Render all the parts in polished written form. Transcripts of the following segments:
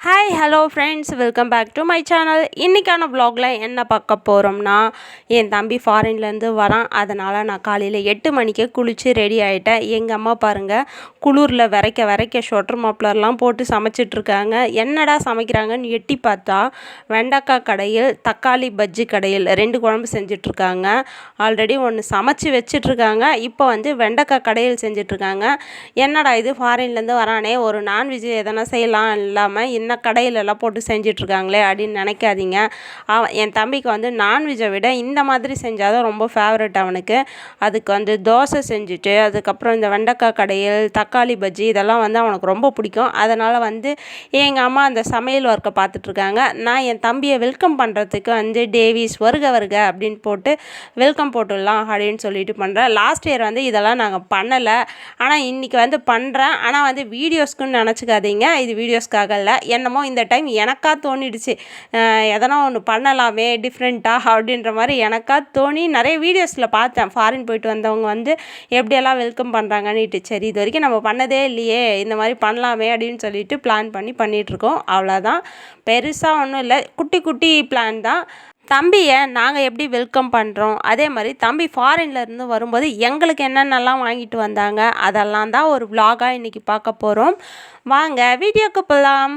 Hi hello friends, welcome back to my channel. இன்றைக்கான வ்ளாகில் என்ன பார்க்க போகிறோம்னா, என் தம்பி ஃபாரின்லேருந்து வரான். அதனால் நான் காலையில் 8 மணிக்கே குளித்து ரெடி ஆகிட்டேன். எங்கள் அம்மா பாருங்கள், குளிரில் விரைக்க ஷொட்டர் மப்ளர்லாம் போட்டு சமைச்சிட்ருக்காங்க. என்னடா சமைக்கிறாங்கன்னு எட்டி பார்த்தா வெண்டைக்காய் கடையில், தக்காளி பஜ்ஜி கடையில் 2 குழம்பு செஞ்சிட்ருக்காங்க. ஆல்ரெடி ஒன்று சமைச்சி வச்சிட்ருக்காங்க. இப்போ வெண்டைக்காய் கடையில் செஞ்சிட்ருக்காங்க. என்னடா இது, ஃபாரின்லேருந்து வரானே, ஒரு நான்வெஜ் எதனா செய்யலாம் இல்லாமல் என்ன கடையிலெல்லாம் போட்டு செஞ்சிட்ருக்காங்களே அப்படின்னு நினைக்காதீங்க. என் தம்பிக்கு நான்வெஜ்ஜை விட இந்த மாதிரி செஞ்சால் தான் ரொம்ப ஃபேவரட் அவனுக்கு. அதுக்கு தோசை செஞ்சுட்டு, அதுக்கப்புறம் இந்த வெண்டைக்காய் கடையில், தக்காளி பஜ்ஜி இதெல்லாம் அவனுக்கு ரொம்ப பிடிக்கும். அதனால் எங்கள் அம்மா அந்த சமையல் ஒர்க்கை பார்த்துட்ருக்காங்க. நான் என் தம்பியை வெல்கம் பண்ணுறதுக்கு டேவிஸ் வருக வருக அப்படின்னு போட்டு வெல்கம் போட்டுடலாம் அப்படின்னு சொல்லிட்டு பண்ணுறேன். லாஸ்ட் இயர் இதெல்லாம் நாங்கள் பண்ணலை. ஆனால் இன்றைக்கி பண்ணுறேன். ஆனால் வீடியோஸ்க்குன்னு நினச்சிக்காதீங்க, இது வீடியோஸ்க்காக இல்லை. என்னமோ இந்த டைம் எனக்கா தோணிடுச்சு, எதனா ஒன்று பண்ணலாமே டிஃப்ரெண்ட்டாக அப்படின்ற மாதிரி எனக்கா தோணி நிறைய வீடியோஸில் பார்த்தேன். ஃபாரின் போயிட்டு வந்தவங்க எப்படியெல்லாம் வெல்கம் பண்ணுறாங்கன்னுட்டு. சரி, இது வரைக்கும் நம்ம பண்ணதே இல்லையே, இந்த மாதிரி பண்ணலாமே அப்படின்னு சொல்லிட்டு பிளான் பண்ணிகிட்ருக்கோம். அவ்வளோதான், பெருசாக ஒன்றும் இல்லை, குட்டி குட்டி பிளான் தான். தம்பியை நாங்கள் எப்படி வெல்கம் பண்ணுறோம், அதே மாதிரி தம்பி ஃபாரின்லேருந்து வரும்போது எங்களுக்கு என்னென்னலாம் வாங்கிட்டு வந்தாங்க, அதெல்லாம் தான் ஒரு விலாகாக இன்றைக்கி பார்க்க போகிறோம். வாங்க வீடியோக்கு போகலாம்.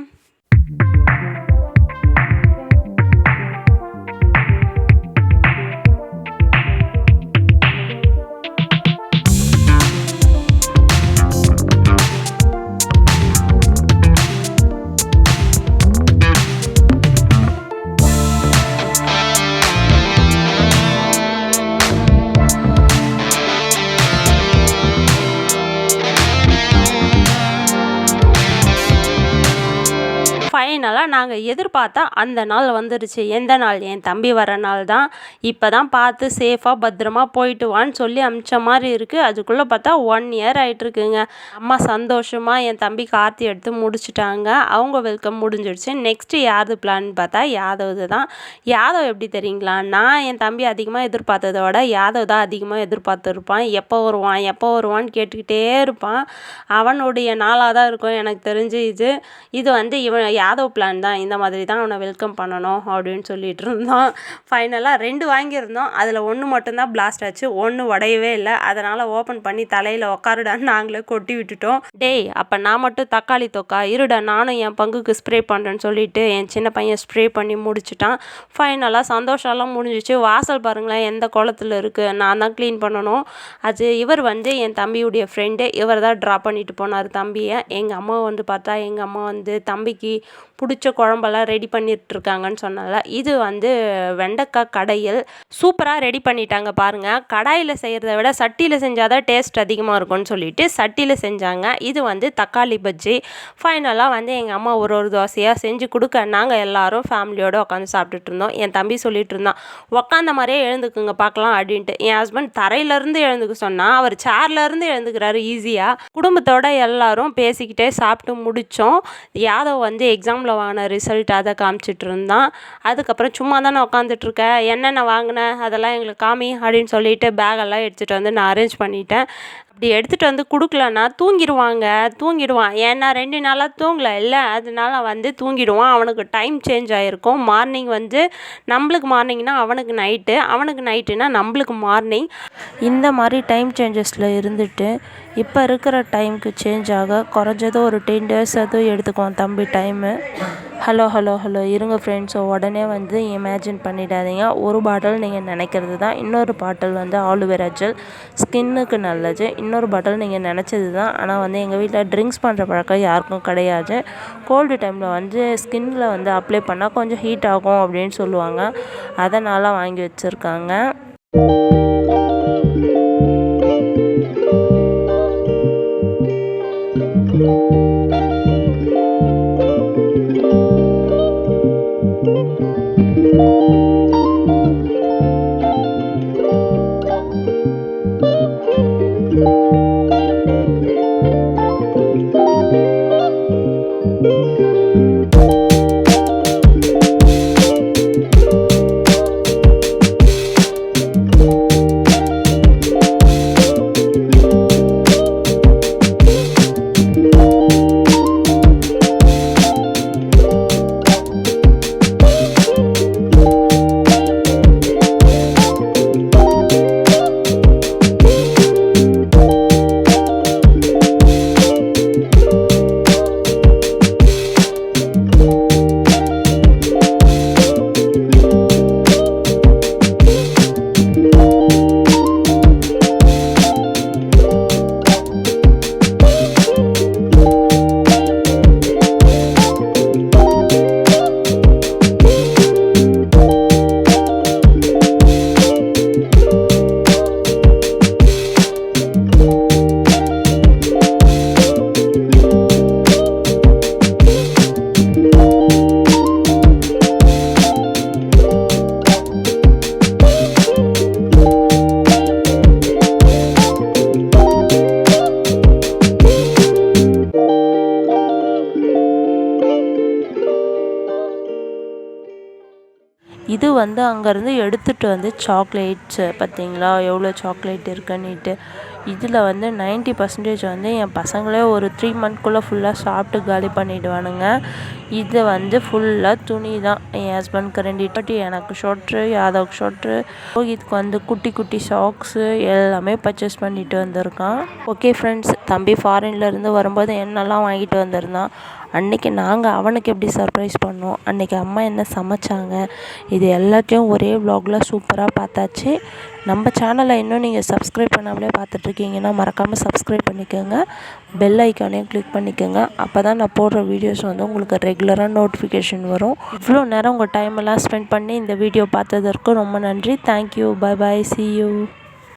ஃபைனலாக நாங்கள் எதிர்பார்த்தா அந்த நாள் வந்துடுச்சு. எந்த நாள்? என் தம்பி வர நாள் தான். இப்போ தான் பார்த்து சேஃபாக பத்திரமா போயிட்டு வான்னு சொல்லி அமிச்ச மாதிரி இருக்குது. அதுக்குள்ளே பார்த்தா 1 இயர் ஆகிட்டுருக்குங்க. அம்மா சந்தோஷமாக என் தம்பி கார்த்தி எடுத்து முடிச்சுட்டாங்க. அவங்க வெல்கம் முடிஞ்சிடுச்சு. நெக்ஸ்ட்டு யாரது பிளான் பார்த்தா யாதவ் தான். யாதவ் எப்படி தெரியுங்களா, நான் என் தம்பி அதிகமாக எதிர்பார்த்ததை விட யாதவ் தான் அதிகமாக எதிர்பார்த்துருப்பான். எப்போ வருவான்னு கேட்டுக்கிட்டே இருப்பான். அவனுடைய நாளாக தான் இருக்கும் எனக்கு தெரிஞ்சு. இது இவன் யாதவ் பிளான் தான். இந்த மாதிரி தான் அவனை வெல்கம் பண்ணணும் அப்படின்னு சொல்லிட்டு இருந்தோம். ஃபைனலாக 2 வாங்கியிருந்தோம். அதில் 1 மட்டும்தான் பிளாஸ்ட் ஆச்சு, 1 உடையவே இல்லை. அதனால் ஓப்பன் பண்ணி தலையில் உக்காருடான்னு நாங்களே கொட்டி விட்டுட்டோம். டேய், அப்போ நான் மட்டும் தக்காளி தொக்கா, இருடா நானும் என் பங்குக்கு ஸ்ப்ரே பண்ணுறேன்னு சொல்லிட்டு என் சின்ன பையன் ஸ்ப்ரே பண்ணி முடிச்சிட்டான். ஃபைனலாக சந்தோஷம்லாம் முடிஞ்சிச்சு. வாசல் பாருங்களேன் எந்த குளத்தில் இருக்குது, நான் தான் க்ளீன் பண்ணணும். அது இவர் என் தம்பியுடைய ஃப்ரெண்டு, இவர் தான் ட்ராப் பண்ணிட்டு போனார் தம்பியை. எங்கள் அம்மா பார்த்தா எங்கள் அம்மா தம்பிக்கு பிடிச்ச குழம்பெல்லாம் ரெடி பண்ணிட்டுருக்காங்கன்னு சொன்னால, இது வெண்டைக்காய் கடையில் சூப்பராக ரெடி பண்ணிட்டாங்க பாருங்கள். கடாயில் செய்கிறத விட சட்டியில் செஞ்சால் தான் டேஸ்ட் அதிகமாக இருக்கும்னு சொல்லிட்டு சட்டியில் செஞ்சாங்க. இது தக்காளி பஜ்ஜி. ஃபைனலாக எங்கள் அம்மா ஒரு தோசையாக செஞ்சு கொடுக்க நாங்கள் எல்லோரும் ஃபேமிலியோடு உட்காந்து சாப்பிட்டுட்டு இருந்தோம். என் தம்பி சொல்லிட்டு இருந்தான், உட்காந்த மாதிரியே எழுந்துக்குங்க பார்க்கலாம் அப்படின்ட்டு. என் ஹஸ்பண்ட் தரையிலேருந்து எழுந்துக்க சொன்னால் அவர் சேர்லேருந்து எழுந்துக்கிறாரு ஈஸியாக. குடும்பத்தோடு எல்லோரும் பேசிக்கிட்டே சாப்பிட்டு முடித்தோம். யாதவ் எக்ஸாமில் வாங்கின ரிசல்ட் அதை காமிச்சிட்டு இருந்தான். அதுக்கப்புறம் சும்மா தானே உட்காந்துட்ருக்க, என்னென்ன வாங்கினேன் அதெல்லாம் எங்களுக்கு காமி அப்படின்னு சொல்லிட்டு பேகெல்லாம் எடுத்துகிட்டு நான் அரேஞ்ச் பண்ணிட்டேன். அப்படி எடுத்துகிட்டு கொடுக்கலன்னா தூங்கிடுவான். ஏன்னா 2 நாளாக தூங்கலை இல்லை, அதனால தூங்கிடுவான். அவனுக்கு டைம் சேஞ்ச் ஆகிருக்கும். மார்னிங் நம்மளுக்கு மார்னிங்னா அவனுக்கு நைட்டுனா நம்மளுக்கு மார்னிங். இந்த மாதிரி டைம் சேஞ்சஸில் இருந்துட்டு இப்போ இருக்கிற டைமுக்கு சேஞ்ச் ஆக குறைஞ்சது ஒரு 10 days அதுவும் எடுத்துக்குவான் தம்பி டைமு. ஹலோ இருங்க ஃப்ரெண்ட்ஸ், உடனே இமேஜின் பண்ணிடாதீங்க. ஒரு பாட்டில் நீங்கள் நினைக்கிறது தான், இன்னொரு பாட்டில் ஆலோவேரா ஜெல் ஸ்கின்னுக்கு நல்லது. இன்னொரு பாட்டில் நீங்கள் நினச்சது தான். ஆனால் எங்கள் வீட்டில் ட்ரிங்க்ஸ் பண்ணுற பழக்கம் யாருக்கும் கிடையாது. கோல்டு டைமில் ஸ்கின்னில் அப்ளை பண்ணால் கொஞ்சம் ஹீட் ஆகும் அப்படின்னு சொல்லுவாங்க. அதனால் வாங்கி வச்சுருக்காங்க. இது வந்து அங்கேருந்து எடுத்துகிட்டு வந்து சாக்லேட்ஸு பார்த்தீங்களா எவ்வளோ சாக்லேட் இருக்குன்னுட்டு. இதில் வந்து 90% வந்து என் பசங்களே ஒரு 3 மந்த்க்குள்ளே ஃபுல்லாக சாப்பிட்டு காலி பண்ணிவிடுவானுங்க. இது வந்து ஃபுல்லாக துணி தான். என் ஹஸ்பண்ட்க்கு 2 பட்டி, எனக்கு ஷொட்ரு, யாதவ்க்கு ஷொட்ரு, ரோஹித்க்கு வந்து குட்டி குட்டி சாக்ஸு எல்லாமே பர்ச்சேஸ் பண்ணிட்டு வந்திருக்கான். ஓகே ஃப்ரெண்ட்ஸ், தம்பி ஃபாரின்லேருந்து வரும்போது என்னெல்லாம் வாங்கிட்டு வந்திருந்தான், அன்றைக்கி நாங்கள் அவனுக்கு எப்படி சர்ப்ரைஸ் பண்ணோம், அன்றைக்கி அம்மா என்ன சமைச்சாங்க, இது எல்லாத்தையும் ஒரே வ்ளாகில் சூப்பராக பார்த்தாச்சு. நம்ம சேனலை இன்னும் நீங்கள் சப்ஸ்கிரைப் பண்ணாமலே பார்த்துட்ருக்கீங்கன்னா மறக்காமல் சப்ஸ்கிரைப் பண்ணிக்கோங்க, பெல் ஐக்கானையும் கிளிக் பண்ணிக்கோங்க. அப்போ தான் நான் போடுற வீடியோஸ் வந்து உங்களுக்கு ரெகுலராக நோட்டிஃபிகேஷன் வரும். இவ்வளோ நேரம் உங்கள் டைமெல்லாம் ஸ்பெண்ட் பண்ணி இந்த வீடியோ பார்த்ததற்கு ரொம்ப நன்றி. Thank you. Bye bye. see you.